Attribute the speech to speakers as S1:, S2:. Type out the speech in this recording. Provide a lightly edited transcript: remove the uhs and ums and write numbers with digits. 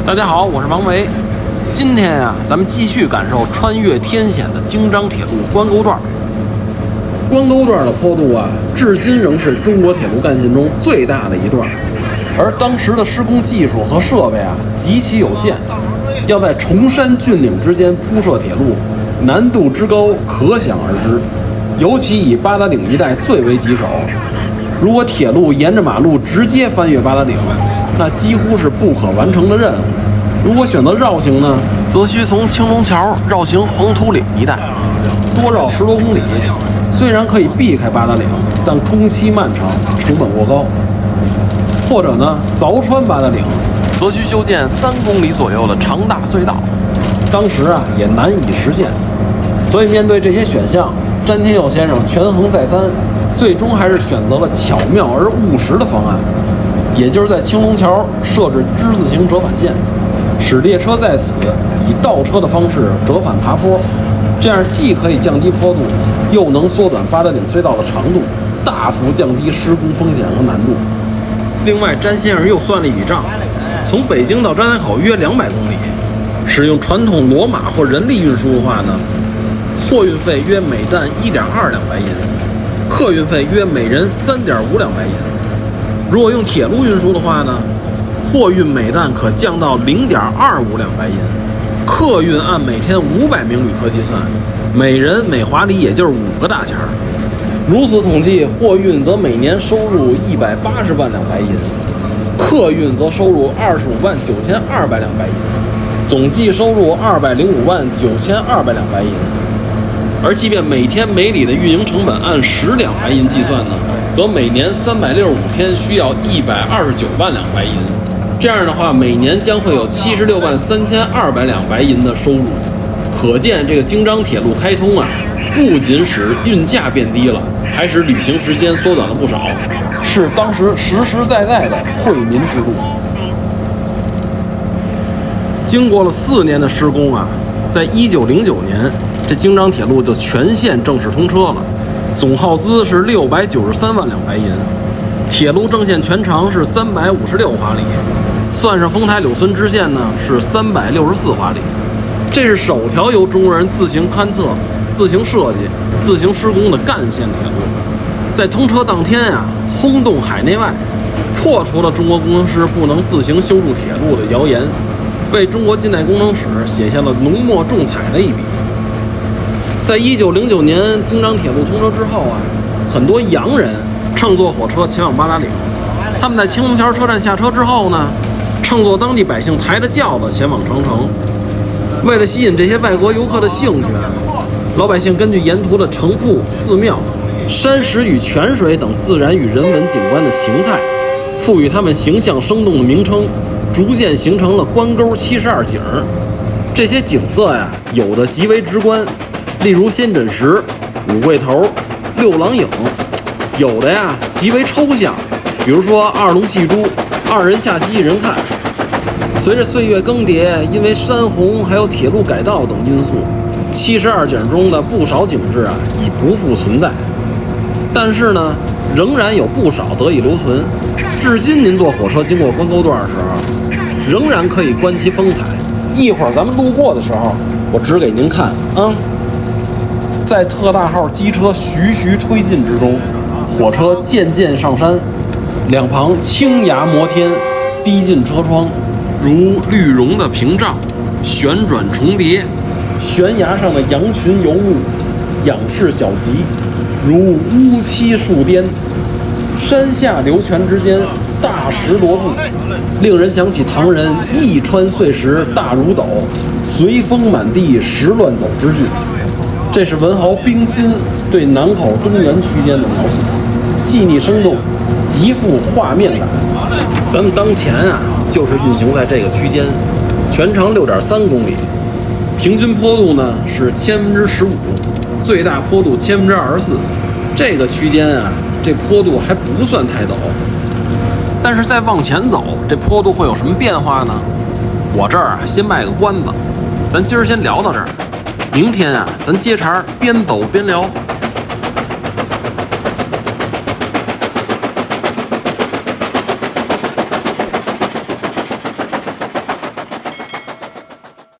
S1: 大家好，我是王维。今天啊，咱们继续感受穿越天险的京张铁路关沟段。关沟段的坡度啊，至今仍是中国铁路干线中最大的一段，而当时的施工技术和设备啊极其有限，要在崇山峻岭之间铺设铁路，难度之高可想而知。尤其以八达岭一带最为棘手，如果铁路沿着马路直接翻越八达岭，那几乎是不可完成的任务。如果选择绕行呢，则需从青龙桥绕行黄土岭一带，多绕10多公里。虽然可以避开八达岭，但工期漫长，成本过高。或者呢，凿穿八达岭，则需修建3公里左右的长大隧道，当时啊也难以实现。所以面对这些选项，詹天佑先生权衡再三，最终还是选择了巧妙而务实的方案，也就是在青龙桥设置之字形折返线，使列车在此以倒车的方式折返爬坡，这样既可以降低坡度，又能缩短八达岭隧道的长度，大幅降低施工风险和难度。另外，詹先生又算了一笔账，从北京到张家口约200公里，使用传统骡马或人力运输的话呢，货运费约每担1.2两白银，客运费约每人3.5两白银。如果用铁路运输的话呢，货运每担可降到0.25两白银，客运按每天500名旅客计算，每人每华里也就是5个大钱儿。如此统计，货运则每年收入180万两白银，客运则收入25万9200两白银，总计收入205万9200两白银。而即便每天每里的运营成本按10两白银计算呢，则每年365天需要129万两白银。这样的话，每年将会有76万3200两白银的收入。可见这个京张铁路开通啊，不仅使运价变低了，还使旅行时间缩短了不少，是当时实实在在的惠民之路。经过了4年的施工啊，在1909年，这京张铁路就全线正式通车了，总耗资是693万两白银，铁路正线全长是356华里，算上丰台柳村支线呢是364华里。这是首条由中国人自行勘测、自行设计、自行施工的干线铁路。在通车当天啊，轰动海内外，破除了中国工程师不能自行修筑铁路的谣言，为中国近代工程史写下了浓墨重彩的一笔。在1909年京张铁路通车之后啊，很多洋人乘坐火车前往八达岭，他们在青龙桥车站下车之后呢，乘坐当地百姓抬着轿子前往长城。为了吸引这些外国游客的兴趣，老百姓根据沿途的城铺、寺庙、山石与泉水等自然与人文景观的形态，赋予它们形象生动的名称，逐渐形成了关沟72景。这些景色呀，有的极为直观，例如仙枕石、五桂头、六郎影；有的呀极为抽象，比如说2龙戏珠、2人下棋1人看。随着岁月更迭，因为山洪还有铁路改道等因素，72景中的不少景致啊已不复存在。但是呢，仍然有不少得以留存。至今您坐火车经过关沟段的时候，仍然可以观其风采。一会儿咱们路过的时候，我指给您看啊。在特大号机车徐徐推进之中，火车渐渐上山，两旁青崖摩天，逼近车窗，如绿绒的屏障，旋转重叠，悬崖上的羊群游牧，仰视小集，如乌漆树颠。山下流泉之间，大石罗布，令人想起唐人一川碎石大如斗，随风满地石乱走之句。这是文豪冰心对南口东园区间的描写，细腻生动，极富画面感。咱们当前啊，就是运行在这个区间，全长6.3公里，平均坡度呢是15%，最大坡度24%。这个区间啊，这坡度还不算太陡。但是再往前走，这坡度会有什么变化呢？我这儿啊先卖个关子，咱今儿先聊到这儿。明天啊，咱接茬边走边聊。